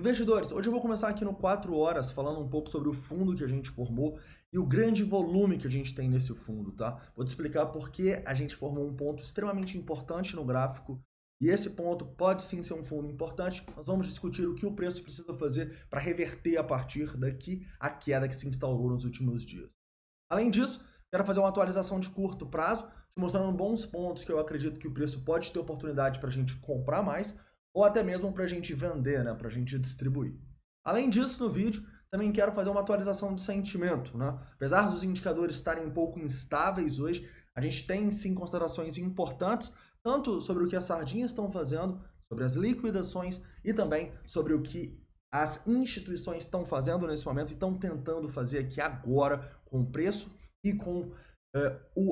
Investidores, hoje eu vou começar aqui no 4 horas falando um pouco sobre o fundo que a gente formou e o grande volume que a gente tem nesse fundo, tá? Vou te explicar por que a gente formou um ponto extremamente importante no gráfico e esse ponto pode sim ser um fundo importante. Nós vamos discutir o que o preço precisa fazer para reverter a partir daqui a queda que se instaurou nos últimos dias. Além disso, quero fazer uma atualização de curto prazo, te mostrando bons pontos que eu acredito que o preço pode ter oportunidade para a gente comprar mais, ou até mesmo para a gente vender, né, para a gente distribuir. Além disso, no vídeo, também quero fazer uma atualização de sentimento, né? Apesar dos indicadores estarem um pouco instáveis hoje, a gente tem sim considerações importantes, tanto sobre o que as sardinhas estão fazendo, sobre as liquidações e também sobre o que as instituições estão fazendo nesse momento e estão tentando fazer aqui agora com o preço e com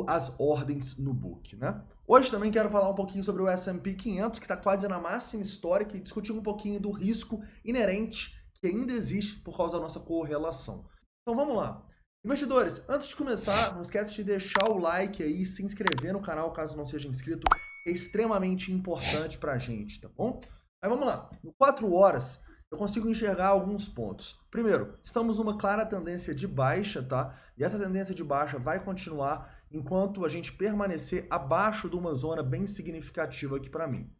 as ordens no book, né? Hoje também quero falar um pouquinho sobre o S&P 500, que está quase na máxima histórica, e discutir um pouquinho do risco inerente que ainda existe por causa da nossa correlação. Então vamos lá. Investidores, antes de começar, não esquece de deixar o like aí e se inscrever no canal caso não seja inscrito, é extremamente importante para a gente, tá bom? Aí vamos lá. No 4 horas, eu consigo enxergar alguns pontos. Primeiro, estamos numa clara tendência de baixa, tá? E essa tendência de baixa vai continuar enquanto a gente permanecer abaixo de uma zona bem significativa aqui para mim.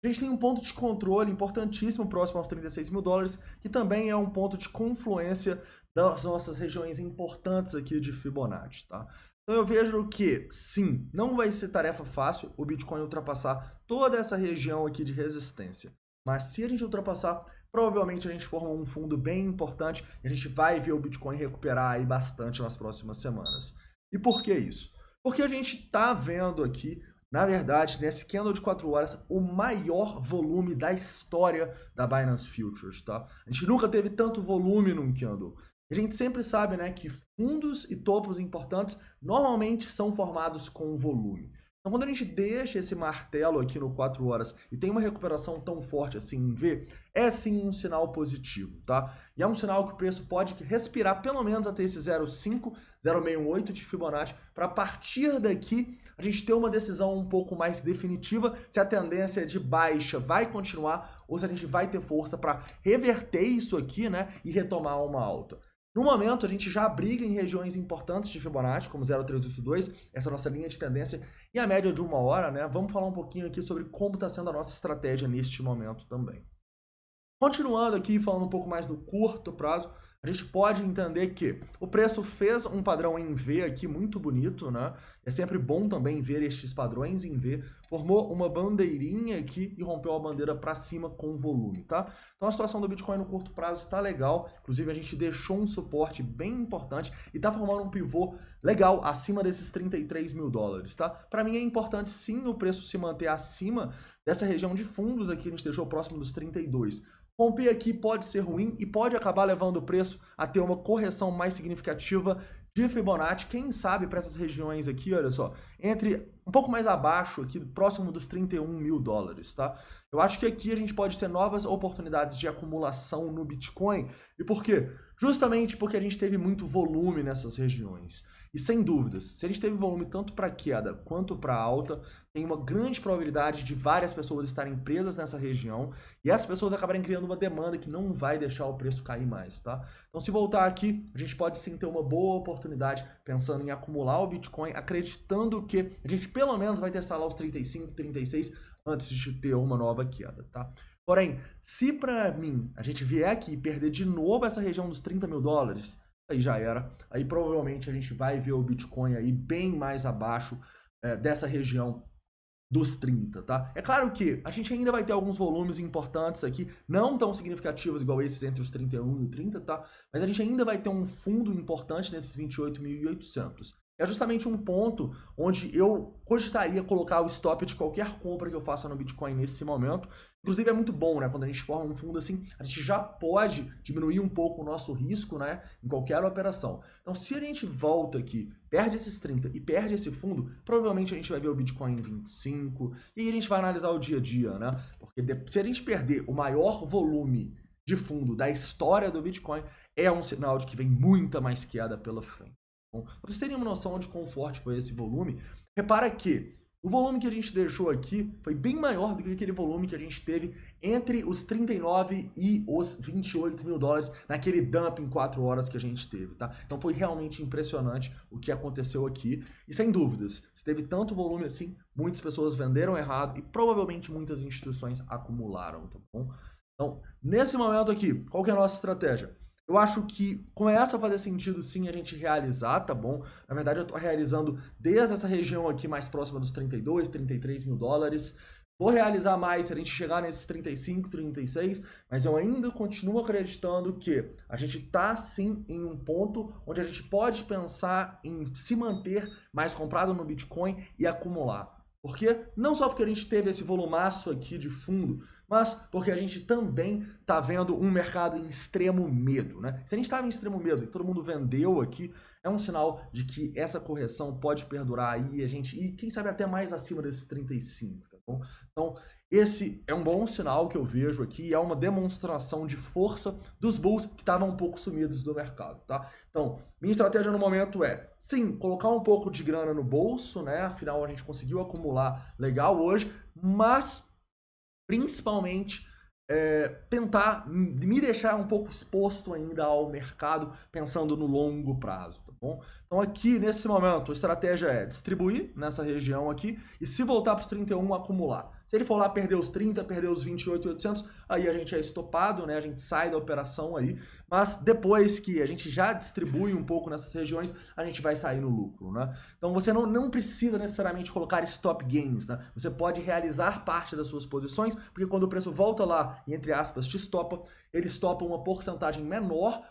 A gente tem um ponto de controle importantíssimo próximo aos 36 mil dólares, que também é um ponto de confluência das nossas regiões importantes aqui de Fibonacci, tá? Então eu vejo que, sim, não vai ser tarefa fácil o Bitcoin ultrapassar toda essa região aqui de resistência. Mas se a gente ultrapassar, provavelmente a gente forma um fundo bem importante e a gente vai ver o Bitcoin recuperar aí bastante nas próximas semanas. E por que isso? Porque a gente está vendo aqui, na verdade, nesse candle de 4 horas, o maior volume da história da Binance Futures, tá? A gente nunca teve tanto volume num candle. A gente sempre sabe, né, que fundos e topos importantes normalmente são formados com volume. Então, quando a gente deixa esse martelo aqui no 4 horas e tem uma recuperação tão forte assim em V, é sim um sinal positivo, tá? E é um sinal que o preço pode respirar pelo menos até esse 0,5, 0,68 de Fibonacci, para a partir daqui a gente ter uma decisão um pouco mais definitiva se a tendência de baixa vai continuar ou se a gente vai ter força para reverter isso aqui, né, e retomar uma alta. No momento, a gente já briga em regiões importantes de Fibonacci, como 0,382, essa é a nossa linha de tendência, e a média de 1 hora, né? Vamos falar um pouquinho aqui sobre como está sendo a nossa estratégia neste momento também. Continuando aqui, falando um pouco mais do curto prazo, a gente pode entender que o preço fez um padrão em V aqui muito bonito, né? É sempre bom também ver estes padrões em V. Formou uma bandeirinha aqui e rompeu a bandeira para cima com volume, tá? Então a situação do Bitcoin no curto prazo está legal. Inclusive a gente deixou um suporte bem importante e está formando um pivô legal acima desses 33 mil dólares, tá? Para mim é importante sim o preço se manter acima dessa região de fundos aqui, a gente deixou próximo dos 32. Romper aqui pode ser ruim e pode acabar levando o preço a ter uma correção mais significativa de Fibonacci, quem sabe para essas regiões aqui, olha só, entre um pouco mais abaixo, aqui próximo dos 31 mil dólares, tá? Eu acho que aqui a gente pode ter novas oportunidades de acumulação no Bitcoin. E por quê? Justamente porque a gente teve muito volume nessas regiões. E sem dúvidas, se a gente teve volume tanto para queda quanto para alta, tem uma grande probabilidade de várias pessoas estarem presas nessa região e essas pessoas acabarem criando uma demanda que não vai deixar o preço cair mais, tá? Então, se voltar aqui, a gente pode sim ter uma boa oportunidade pensando em acumular o Bitcoin, acreditando que a gente pelo menos vai testar lá os 35, 36 antes de ter uma nova queda, tá? Porém, se para mim a gente vier aqui e perder de novo essa região dos 30 mil dólares, aí já era. Aí provavelmente a gente vai ver o Bitcoin aí bem mais abaixo dessa região dos 30, tá? É claro que a gente ainda vai ter alguns volumes importantes aqui, não tão significativos igual esses entre os 31 e o 30, tá? Mas a gente ainda vai ter um fundo importante nesses 28.800. É justamente um ponto onde eu cogitaria colocar o stop de qualquer compra que eu faça no Bitcoin nesse momento. Inclusive é muito bom, né? Quando a gente forma um fundo assim, a gente já pode diminuir um pouco o nosso risco, né? Em qualquer operação. Então, se a gente volta aqui, perde esses 30 e perde esse fundo, provavelmente a gente vai ver o Bitcoin em 25 e aí a gente vai analisar o dia a dia, né? Porque se a gente perder o maior volume de fundo da história do Bitcoin, é um sinal de que vem muita mais queda pela frente. Para vocês terem uma noção de quão forte foi esse volume, repara que O volume que a gente deixou aqui foi bem maior do que aquele volume que a gente teve entre os 39 e os 28 mil dólares naquele dump em 4 horas que a gente teve, tá? Então foi realmente impressionante o que aconteceu aqui. E sem dúvidas, se teve tanto volume assim, muitas pessoas venderam errado e provavelmente muitas instituições acumularam, tá bom? Então, nesse momento aqui, qual que é a nossa estratégia? Eu acho que começa a fazer sentido sim a gente realizar, tá bom? Na verdade eu tô realizando desde essa região aqui mais próxima dos 32, 33 mil dólares. Vou realizar mais se a gente chegar nesses 35, 36, mas eu ainda continuo acreditando que a gente tá sim em um ponto onde a gente pode pensar em se manter mais comprado no Bitcoin e acumular. Por quê? Não só porque a gente teve esse volumaço aqui de fundo, mas porque a gente também está vendo um mercado em extremo medo, né? Se a gente estava em extremo medo e todo mundo vendeu aqui, é um sinal de que essa correção pode perdurar aí e quem sabe até mais acima desses 35, tá bom? Então, esse é um bom sinal que eu vejo aqui, é uma demonstração de força dos bulls que estavam um pouco sumidos do mercado, tá? Então, minha estratégia no momento é, sim, colocar um pouco de grana no bolso, né? Afinal, a gente conseguiu acumular legal hoje, mas principalmente tentar me deixar um pouco exposto ainda ao mercado, pensando no longo prazo, tá bom? Então aqui, nesse momento, a estratégia é distribuir nessa região aqui e se voltar para os 31, acumular. Se ele for lá perder os 30, perder os 28.800, aí a gente é estopado, né? A gente sai da operação aí, mas depois que a gente já distribui um pouco nessas regiões, a gente vai sair no lucro, né? Então você não precisa necessariamente colocar stop gains, né? Você pode realizar parte das suas posições, porque quando o preço volta lá e, entre aspas, te estopa, ele estopa uma porcentagem menor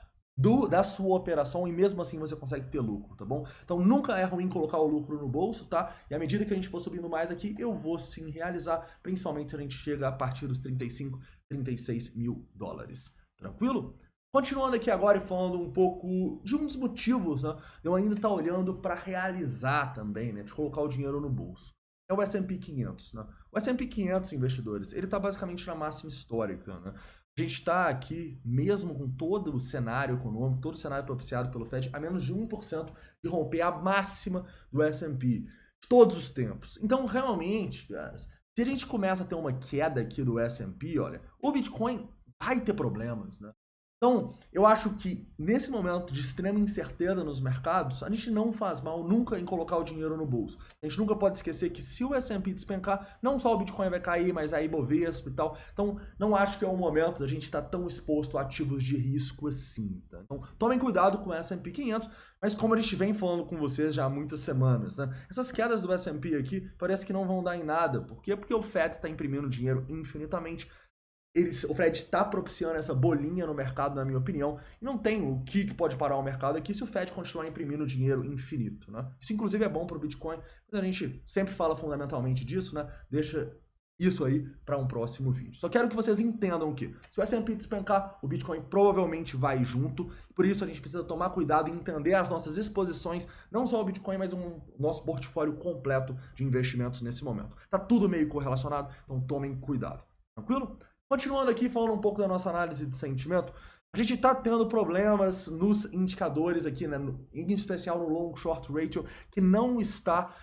da sua operação e mesmo assim você consegue ter lucro, tá bom? Então nunca é ruim colocar o lucro no bolso, tá? E à medida que a gente for subindo mais aqui, eu vou sim realizar, principalmente se a gente chega a partir dos 35, 36 mil dólares. Tranquilo? Continuando aqui agora e falando um pouco de um dos motivos, né? Eu ainda estar olhando para realizar também, né? De colocar o dinheiro no bolso. É o S&P 500, né? O S&P 500, investidores, ele está basicamente na máxima histórica, né? A gente está aqui, mesmo com todo o cenário econômico, todo o cenário propiciado pelo Fed, a menos de 1% de romper a máxima do S&P de todos os tempos. Então, realmente, caras, se a gente começa a ter uma queda aqui do S&P, olha, o Bitcoin vai ter problemas, né? Então, eu acho que nesse momento de extrema incerteza nos mercados, a gente não faz mal nunca em colocar o dinheiro no bolso. A gente nunca pode esquecer que se o S&P despencar, não só o Bitcoin vai cair, mas a Ibovespa e tal. Então, não acho que é o momento da gente estar tão exposto a ativos de risco assim, tá? Então, tomem cuidado com o S&P 500, mas como a gente vem falando com vocês já há muitas semanas, né? Essas quedas do S&P aqui parece que não vão dar em nada. Por quê? Porque o Fed está imprimindo dinheiro infinitamente. O Fed está propiciando essa bolinha no mercado, na minha opinião, e não tem o que pode parar o mercado aqui se o Fed continuar imprimindo dinheiro infinito, né? Isso, inclusive, é bom para o Bitcoin, mas a gente sempre fala fundamentalmente disso, né? Deixa isso aí para um próximo vídeo. Só quero que vocês entendam que se o S&P despencar, o Bitcoin provavelmente vai junto, por isso a gente precisa tomar cuidado e entender as nossas exposições, não só o Bitcoin, mas o nosso portfólio completo de investimentos nesse momento. Tá tudo meio correlacionado, então tomem cuidado. Tranquilo? Continuando aqui, falando um pouco da nossa análise de sentimento, a gente está tendo problemas nos indicadores aqui, né, em especial no long short ratio, que não está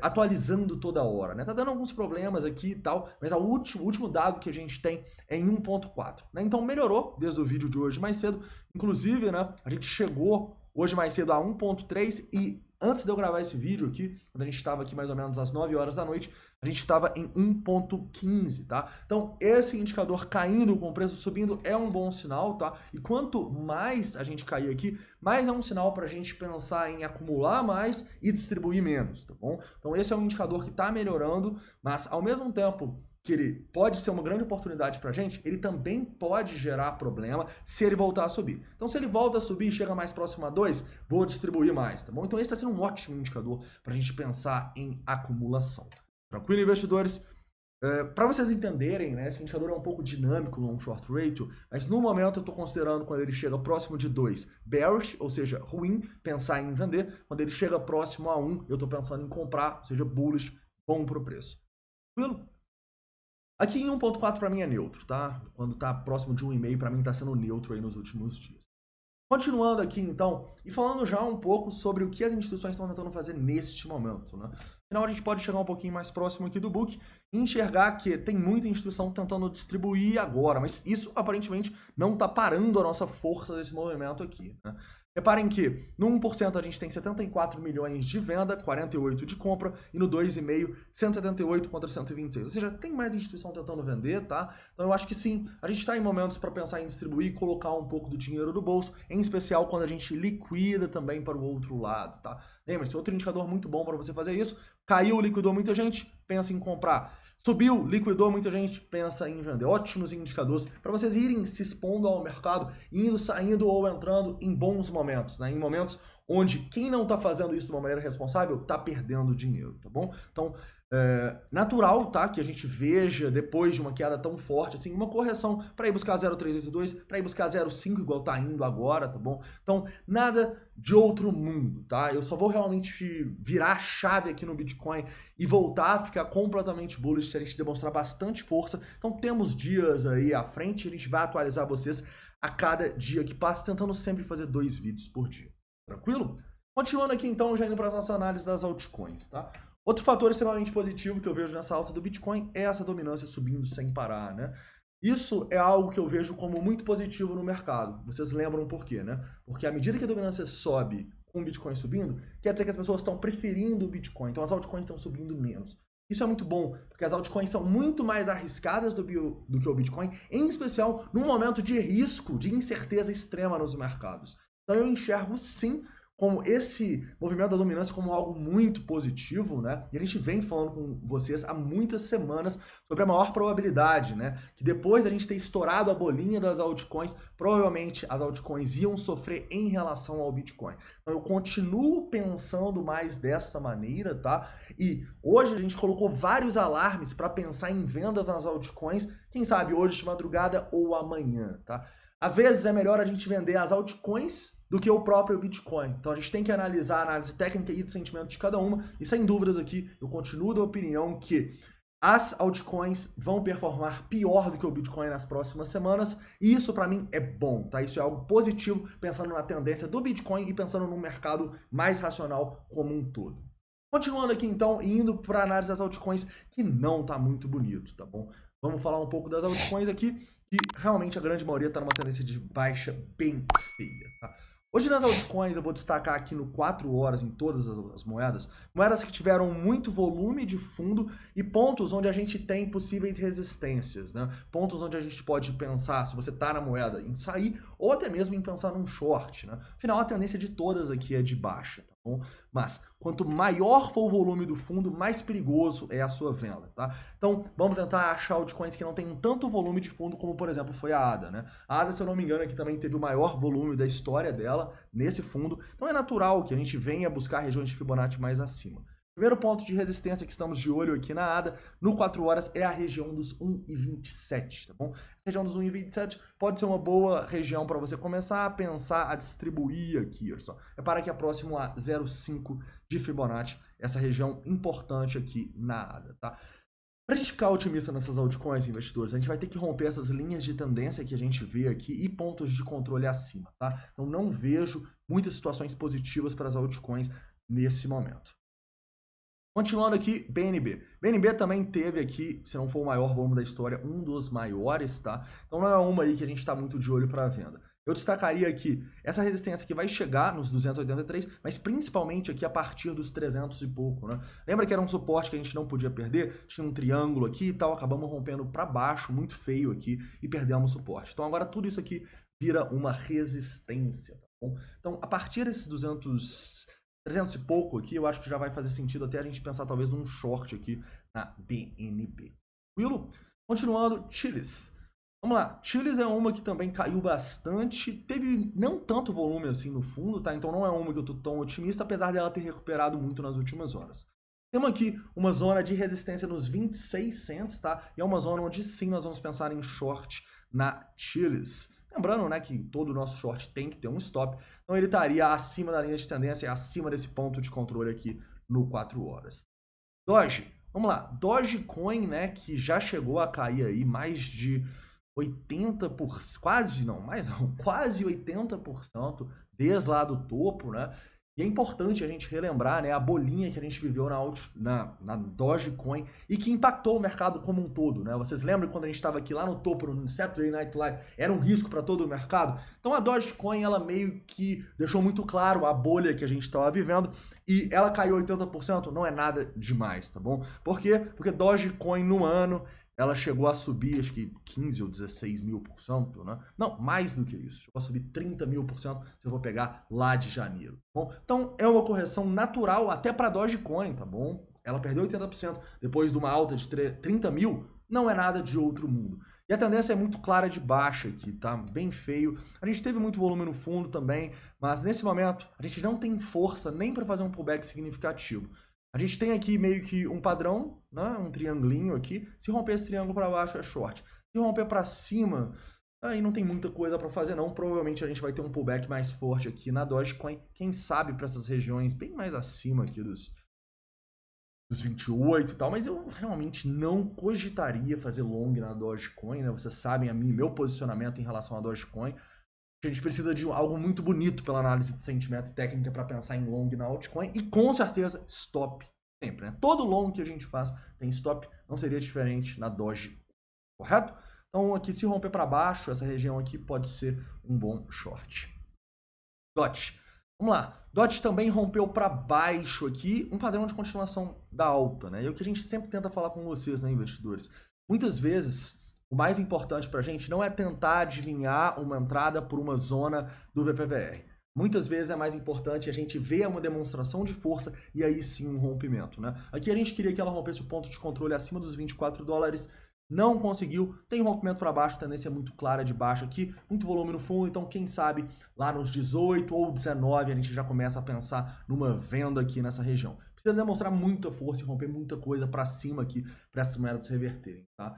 atualizando toda hora, né? Tá dando alguns problemas aqui e tal, mas o último dado que a gente tem é em 1.4, né? Então melhorou desde o vídeo de hoje mais cedo, inclusive, né, a gente chegou hoje mais cedo a 1.3 e antes de eu gravar esse vídeo aqui, quando a gente estava aqui mais ou menos às 9 horas da noite, a gente estava em 1.15, tá? Então, esse indicador caindo com o preço subindo é um bom sinal, tá? E quanto mais a gente cair aqui, mais é um sinal para a gente pensar em acumular mais e distribuir menos, tá bom? Então, esse é um indicador que está melhorando, mas ao mesmo tempo que ele pode ser uma grande oportunidade para a gente, ele também pode gerar problema se ele voltar a subir. Então, se ele volta a subir e chega mais próximo a 2, vou distribuir mais, tá bom? Então, esse está sendo um ótimo indicador para a gente pensar em acumulação. Tranquilo, investidores? Para vocês entenderem, né, esse indicador é um pouco dinâmico no long short ratio, mas no momento eu estou considerando quando ele chega próximo de 2, bearish, ou seja, ruim, pensar em vender. Quando ele chega próximo a 1, eu estou pensando em comprar, ou seja, bullish, bom para o preço. Tranquilo? Aqui em 1.4 para mim é neutro, tá? Quando está próximo de 1,5 para mim está sendo neutro aí nos últimos dias. Continuando aqui, então, e falando já um pouco sobre o que as instituições estão tentando fazer neste momento, né? Afinal, a gente pode chegar um pouquinho mais próximo aqui do book e enxergar que tem muita instituição tentando distribuir agora, mas isso aparentemente não está parando a nossa força desse movimento aqui, né? Reparem que no 1% a gente tem 74 milhões de venda, 48 de compra, e no 2,5, 178 contra 126. Ou seja, tem mais instituição tentando vender, tá? Então eu acho que sim, a gente está em momentos para pensar em distribuir e colocar um pouco do dinheiro do bolso, em especial quando a gente liquida também para o outro lado, tá? Lembre-se, outro indicador muito bom para você fazer isso, caiu, liquidou muita gente, pensa em comprar. Subiu, liquidou muita gente, pensa em vender. Ótimos indicadores para vocês irem se expondo ao mercado, indo, saindo ou entrando em bons momentos, né? Em momentos onde quem não está fazendo isso de uma maneira responsável está perdendo dinheiro, tá bom? Então, natural, tá? Que a gente veja, depois de uma queda tão forte, assim, uma correção para ir buscar 0,382, para ir buscar 0,5 igual tá indo agora, tá bom? Então, nada de outro mundo, tá? Eu só vou realmente virar a chave aqui no Bitcoin e voltar a ficar completamente bullish se a gente demonstrar bastante força. Então, temos dias aí à frente, a gente vai atualizar vocês a cada dia que passa, tentando sempre fazer 2 vídeos por dia. Tranquilo? Continuando aqui, então, já indo para as nossas análises das altcoins, tá? Outro fator extremamente positivo que eu vejo nessa alta do Bitcoin é essa dominância subindo sem parar, né? Isso é algo que eu vejo como muito positivo no mercado. Vocês lembram por quê, né? Porque à medida que a dominância sobe com o Bitcoin subindo, quer dizer que as pessoas estão preferindo o Bitcoin, então as altcoins estão subindo menos. Isso é muito bom, porque as altcoins são muito mais arriscadas do que o Bitcoin, em especial num momento de risco, de incerteza extrema nos mercados. Então eu enxergo sim como esse movimento da dominância como algo muito positivo, né? E a gente vem falando com vocês há muitas semanas sobre a maior probabilidade, né? Que depois da gente ter estourado a bolinha das altcoins, provavelmente as altcoins iam sofrer em relação ao Bitcoin. Então eu continuo pensando mais dessa maneira, tá? E hoje a gente colocou vários alarmes para pensar em vendas nas altcoins, quem sabe hoje de madrugada ou amanhã, tá? Às vezes é melhor a gente vender as altcoins do que o próprio Bitcoin. Então a gente tem que analisar a análise técnica e de sentimento de cada uma. E sem dúvidas aqui, eu continuo da opinião que as altcoins vão performar pior do que o Bitcoin nas próximas semanas. E isso para mim é bom, tá? Isso é algo positivo, pensando na tendência do Bitcoin e pensando num mercado mais racional como um todo. Continuando aqui então, e indo para a análise das altcoins, que não tá muito bonito, tá bom? Vamos falar um pouco das altcoins aqui, que realmente a grande maioria está numa tendência de baixa bem feia, tá? Hoje nas altcoins eu vou destacar aqui no 4 horas em todas as moedas, moedas que tiveram muito volume de fundo e pontos onde a gente tem possíveis resistências, né? Pontos onde a gente pode pensar, se você está na moeda, em sair ou até mesmo em pensar num short, né? Afinal, a tendência de todas aqui é de baixa, tá bom? Mas quanto maior for o volume do fundo, mais perigoso é a sua venda, tá? Então, vamos tentar achar altcoins que não tem tanto volume de fundo como, por exemplo, foi a ADA, né? A ADA, se eu não me engano, aqui também teve o maior volume da história dela nesse fundo. Então, é natural que a gente venha buscar regiões de Fibonacci mais acima. Primeiro ponto de resistência que estamos de olho aqui na ADA, no 4 horas, é a região dos 1,27, tá bom? Essa região dos 1,27 pode ser uma boa região para você começar a pensar, a distribuir aqui, olha só. É para que é próximo a 0,5 de Fibonacci, essa região importante aqui na ADA, tá? Para a gente ficar otimista nessas altcoins, investidores, a gente vai ter que romper essas linhas de tendência que a gente vê aqui e pontos de controle acima, tá? Então não vejo muitas situações positivas para as altcoins nesse momento. Continuando aqui, BNB. BNB também teve aqui, se não for o maior volume da história, um dos maiores, tá? Então não é uma aí que a gente está muito de olho para a venda. Eu destacaria aqui essa resistência que vai chegar nos 283, mas principalmente aqui a partir dos 300 e pouco, né? Lembra que era um suporte que a gente não podia perder? Tinha um triângulo aqui e tal, acabamos rompendo para baixo, muito feio aqui, e perdemos o suporte. Então agora tudo isso aqui vira uma resistência, tá bom? Então a partir desses 300 e pouco aqui, eu acho que já vai fazer sentido até a gente pensar talvez num short aqui na BNB. Tranquilo? Continuando, Chiles. Vamos lá, Chiles é uma que também caiu bastante, teve não tanto volume assim no fundo, tá? Então não é uma que eu tô tão otimista, apesar dela ter recuperado muito nas últimas horas. Temos aqui uma zona de resistência nos 26 cents, tá? E é uma zona onde sim nós vamos pensar em short na Chiles. Lembrando, né, que todo o nosso short tem que ter um stop, então ele estaria acima da linha de tendência, acima desse ponto de controle aqui no 4 horas. Doge, vamos lá, Dogecoin, né, que já chegou a cair aí mais de quase não, mais não, quase 80% desde lá do topo, né? E é importante a gente relembrar, né, a bolinha que a gente viveu na Dogecoin e que impactou o mercado como um todo, né? Vocês lembram quando a gente estava aqui lá no topo, no Saturday Night Live, era um risco para todo o mercado? Então a Dogecoin, ela meio que deixou muito claro a bolha que a gente estava vivendo e ela caiu 80%, não é nada demais, tá bom? Por quê? Porque Dogecoin no ano ela chegou a subir, acho que 15 ou 16 mil%, né? Não, mais do que isso. Chegou a subir 30 mil% se eu vou pegar lá de janeiro, tá bom? Então, é uma correção natural até para Dogecoin, tá bom? Ela perdeu 80% depois de uma alta de 30 mil, não é nada de outro mundo. E a tendência é muito clara de baixa aqui, tá? Bem feio. A gente teve muito volume no fundo também, mas nesse momento a gente não tem força nem para fazer um pullback significativo. A gente tem aqui meio que um padrão, né? Um triangulinho aqui. Se romper esse triângulo para baixo é short. Se romper para cima, aí não tem muita coisa para fazer não. Provavelmente a gente vai ter um pullback mais forte aqui na Dogecoin. Quem sabe para essas regiões bem mais acima aqui dos 28 e tal. Mas eu realmente não cogitaria fazer long na Dogecoin, né? Vocês sabem meu posicionamento em relação à Dogecoin. A gente precisa de algo muito bonito pela análise de sentimento e técnica para pensar em long na altcoin e com certeza stop sempre, né? Todo long que a gente faz tem stop, não seria diferente na Doge, correto? Então aqui se romper para baixo, essa região aqui pode ser um bom short. DOT. Vamos lá. DOT também rompeu para baixo aqui, um padrão de continuação da alta, né? E o que a gente sempre tenta falar com vocês, né, investidores? Muitas vezes o mais importante para a gente não é tentar adivinhar uma entrada por uma zona do VPVR. Muitas vezes é mais importante a gente ver uma demonstração de força e aí sim um rompimento, né? Aqui a gente queria que ela rompesse o ponto de controle acima dos 24 dólares, não conseguiu, tem um rompimento para baixo, tendência muito clara de baixo aqui, muito volume no fundo, então quem sabe lá nos 18 ou 19 a gente já começa a pensar numa venda aqui nessa região. Precisa demonstrar muita força e romper muita coisa para cima aqui para essas moedas reverterem, tá?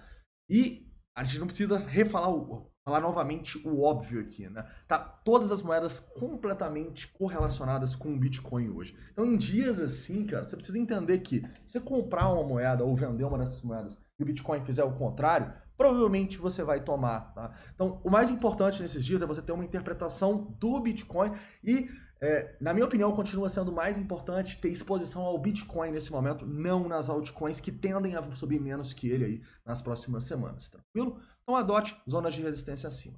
E a gente não precisa falar novamente o óbvio aqui, né? Tá todas as moedas completamente correlacionadas com o Bitcoin hoje. Então, em dias assim, cara, você precisa entender que se você comprar uma moeda ou vender uma dessas moedas e o Bitcoin fizer o contrário, provavelmente você vai tomar, tá? Então, o mais importante nesses dias é você ter uma interpretação do Bitcoin e na minha opinião, continua sendo mais importante ter exposição ao Bitcoin nesse momento, não nas altcoins que tendem a subir menos que ele aí nas próximas semanas, tranquilo? Então adote zonas de resistência acima.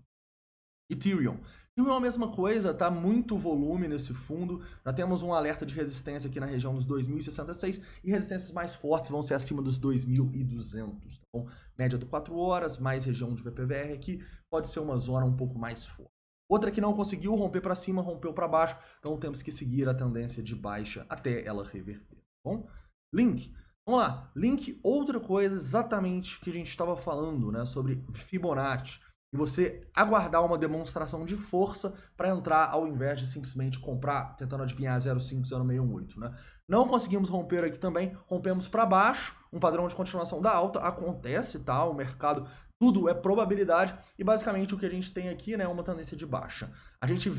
Ethereum. Ethereum é a mesma coisa, tá? Muito volume nesse fundo. Já temos um alerta de resistência aqui na região dos 2.066 e resistências mais fortes vão ser acima dos 2.200, tá bom? Média do 4 horas, mais região de VPVR aqui, pode ser uma zona um pouco mais forte. Outra que não conseguiu romper para cima, rompeu para baixo, então temos que seguir a tendência de baixa até ela reverter, tá bom? Link. Vamos lá. Link, outra coisa exatamente que a gente estava falando, né, sobre Fibonacci. E você aguardar uma demonstração de força para entrar ao invés de simplesmente comprar, tentando adivinhar 0,50618, né? Não conseguimos romper aqui também, rompemos para baixo, um padrão de continuação da alta, acontece, tá? O mercado, tudo é probabilidade e basicamente o que a gente tem aqui, né, é uma tendência de baixa. A gente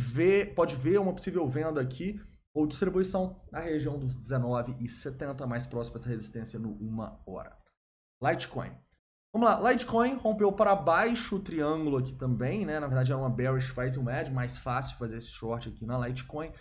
pode ver uma possível venda aqui ou distribuição na região dos 19,70, mais próximo dessa resistência no 1 hora. Litecoin. Vamos lá, Litecoin rompeu para baixo o triângulo aqui também, né? Na verdade era uma bearish rising wedge, mais fácil fazer esse short aqui na Litecoin.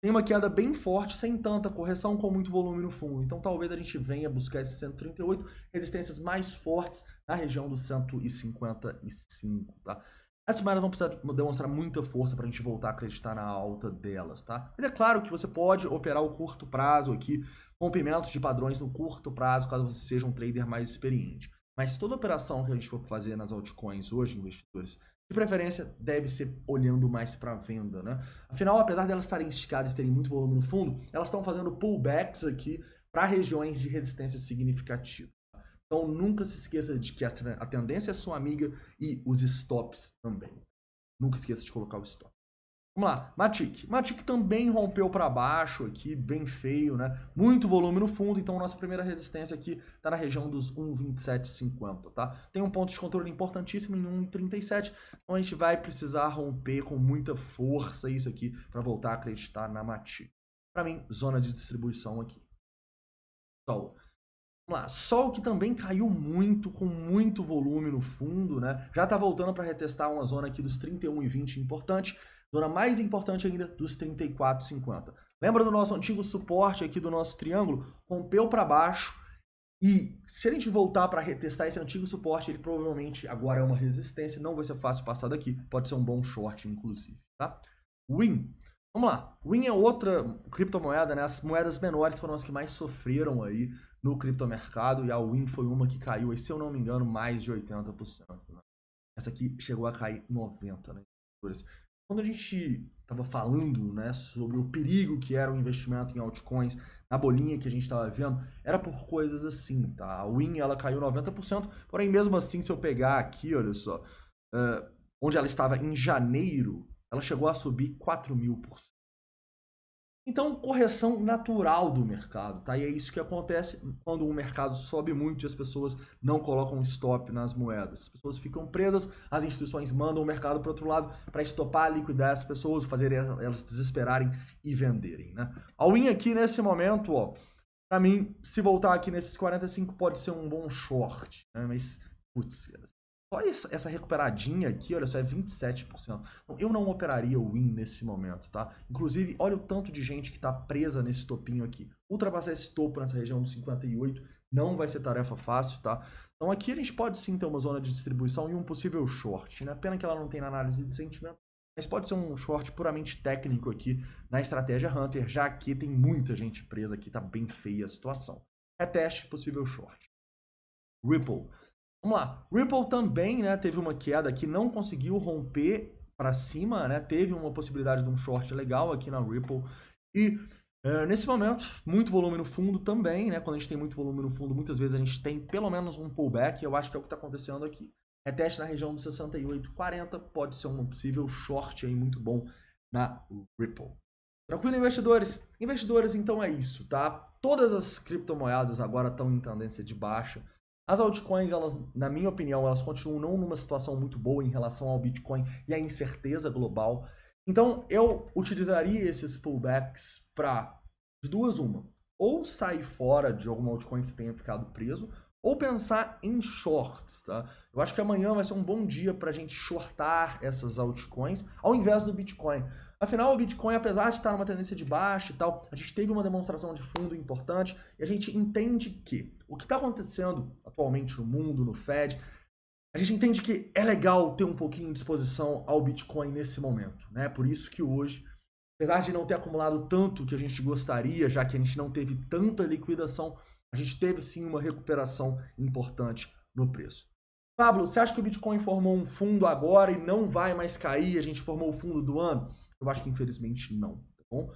Tem uma queda bem forte, sem tanta correção, com muito volume no fundo. Então talvez a gente venha buscar esse 138, resistências mais fortes na região dos 155, tá? Essas moedas vão precisar demonstrar muita força para a gente voltar a acreditar na alta delas, tá? Mas é claro que você pode operar o curto prazo aqui, rompimentos de padrões no curto prazo, caso você seja um trader mais experiente. Mas toda operação que a gente for fazer nas altcoins hoje, investidores, de preferência deve ser olhando mais para a venda, né? Afinal, apesar de elas estarem esticadas e terem muito volume no fundo, elas estão fazendo pullbacks aqui para regiões de resistência significativa. Então nunca se esqueça de que a tendência é sua amiga e os stops também. Nunca esqueça de colocar o stop. Vamos lá, Matic. Matic também rompeu para baixo aqui, bem feio, né? Muito volume no fundo, então nossa primeira resistência aqui está na região dos 1,2750, tá? Tem um ponto de controle importantíssimo em 1,37, então a gente vai precisar romper com muita força isso aqui para voltar a acreditar na Matic. Para mim, zona de distribuição aqui. Sol. Vamos Vamos lá, Sol que também caiu muito, com muito volume no fundo, né? Já tá voltando para retestar uma zona aqui dos 31,20 importante, zona mais importante ainda dos 34,50. Lembra do nosso antigo suporte aqui do nosso triângulo? Rompeu para baixo e se a gente voltar para retestar esse antigo suporte, ele provavelmente agora é uma resistência, não vai ser fácil passar daqui, pode ser um bom short inclusive, tá? WIN. Vamos lá, WIN é outra criptomoeda, né? As moedas menores foram as que mais sofreram aí no criptomercado e a WIN foi uma que caiu, se eu não me engano, mais de 80%. Né? Essa aqui chegou a cair 90%, né? Quando a gente estava falando, né, sobre o perigo que era o investimento em altcoins, na bolinha que a gente estava vendo, era por coisas assim, tá? A WIN, ela caiu 90%, porém mesmo assim, se eu pegar aqui, olha só, onde ela estava em janeiro, ela chegou a subir 4.000%. Então, correção natural do mercado, tá? E é isso que acontece quando o mercado sobe muito e as pessoas não colocam stop nas moedas. As pessoas ficam presas, as instituições mandam o mercado para o outro lado para estopar, liquidar as pessoas, fazer elas desesperarem e venderem, né? A WIN aqui nesse momento, ó, para mim, se voltar aqui nesses 45 pode ser um bom short, né? Mas, putz, só essa recuperadinha aqui, olha só, é 27%. Então, eu não operaria o WIN nesse momento, tá? Inclusive, olha o tanto de gente que está presa nesse topinho aqui. Ultrapassar esse topo nessa região dos 58 não vai ser tarefa fácil, tá? Então aqui a gente pode sim ter uma zona de distribuição e um possível short, né? Pena que ela não tem na análise de sentimento, mas pode ser um short puramente técnico aqui na estratégia Hunter, já que tem muita gente presa aqui, tá bem feia a situação. Reteste, possível short. Ripple. Vamos lá, Ripple também, né, teve uma queda aqui, não conseguiu romper para cima, né, teve uma possibilidade de um short legal aqui na Ripple e nesse momento, muito volume no fundo também, né, quando a gente tem muito volume no fundo, muitas vezes a gente tem pelo menos um pullback, eu acho que é o que está acontecendo aqui. Reteste na região dos 68,40, pode ser um possível short aí muito bom na Ripple. Tranquilo, investidores? Investidores, então é isso, tá? Todas as criptomoedas agora estão em tendência de baixa. As altcoins, elas, na minha opinião, elas continuam não numa situação muito boa em relação ao Bitcoin e à incerteza global. Então, eu utilizaria esses pullbacks para, de duas uma, ou sair fora de alguma altcoin que você tenha ficado preso, ou pensar em shorts, tá? Eu acho que amanhã vai ser um bom dia para a gente shortar essas altcoins, ao invés do Bitcoin. Afinal, o Bitcoin, apesar de estar numa tendência de baixa e tal, a gente teve uma demonstração de fundo importante e a gente entende que o que está acontecendo atualmente no mundo, no Fed, a gente entende que é legal ter um pouquinho de exposição ao Bitcoin nesse momento, né? Por isso que hoje, apesar de não ter acumulado tanto que a gente gostaria, já que a gente não teve tanta liquidação, a gente teve sim uma recuperação importante no preço. Pablo, você acha que o Bitcoin formou um fundo agora e não vai mais cair? A gente formou o fundo do ano? Eu acho que infelizmente não, tá bom?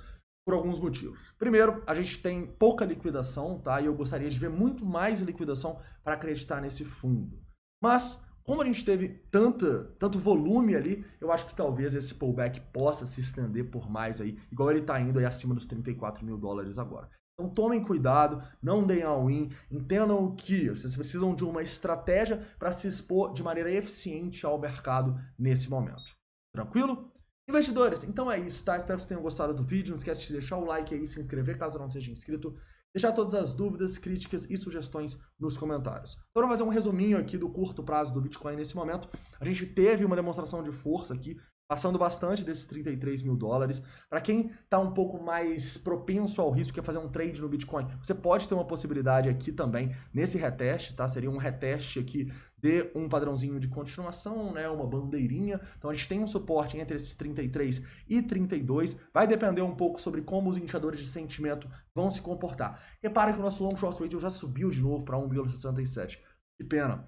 Por alguns motivos. Primeiro, a gente tem pouca liquidação, tá? E eu gostaria de ver muito mais liquidação para acreditar nesse fundo. Mas, como a gente teve tanto volume ali, eu acho que talvez esse pullback possa se estender por mais aí, igual ele está indo aí acima dos 34 mil dólares agora. Então tomem cuidado, não deem all-in, entendam que vocês precisam de uma estratégia para se expor de maneira eficiente ao mercado nesse momento. Tranquilo? Investidores, então é isso, tá? Espero que vocês tenham gostado do vídeo. Não esquece de deixar o like aí, se inscrever caso não seja inscrito. Deixar todas as dúvidas, críticas e sugestões nos comentários. Então, vamos fazer um resuminho aqui do curto prazo do Bitcoin nesse momento. A gente teve uma demonstração de força aqui, passando bastante desses 33 mil dólares. Para quem está um pouco mais propenso ao risco, quer fazer um trade no Bitcoin, você pode ter uma possibilidade aqui também nesse reteste, tá? Seria um reteste aqui de um padrãozinho de continuação, né? Uma bandeirinha. Então a gente tem um suporte entre esses 33 e 32. Vai depender um pouco sobre como os indicadores de sentimento vão se comportar. Repara que o nosso long short ratio já subiu de novo para 1,67. Que pena.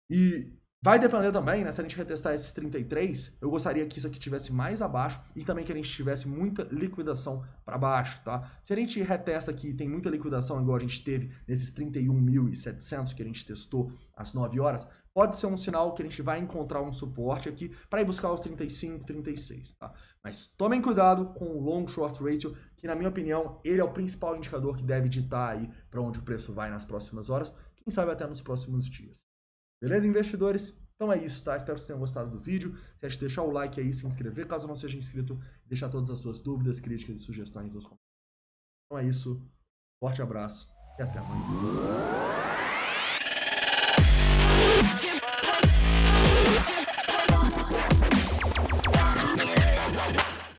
E vai depender também, né? Se a gente retestar esses 33, eu gostaria que isso aqui tivesse mais abaixo e também que a gente tivesse muita liquidação para baixo, tá? Se a gente retesta aqui e tem muita liquidação, igual a gente teve nesses 31.700 que a gente testou às 9 horas, pode ser um sinal que a gente vai encontrar um suporte aqui para ir buscar os 35, 36, tá? Mas tomem cuidado com o long short ratio, que na minha opinião, ele é o principal indicador que deve ditar aí para onde o preço vai nas próximas horas, quem sabe até nos próximos dias. Beleza, investidores? Então é isso, tá? Espero que vocês tenham gostado do vídeo. Se de deixar o like aí, se inscrever caso não seja inscrito, deixar todas as suas dúvidas, críticas e sugestões nos comentários. Então é isso, forte abraço e até amanhã.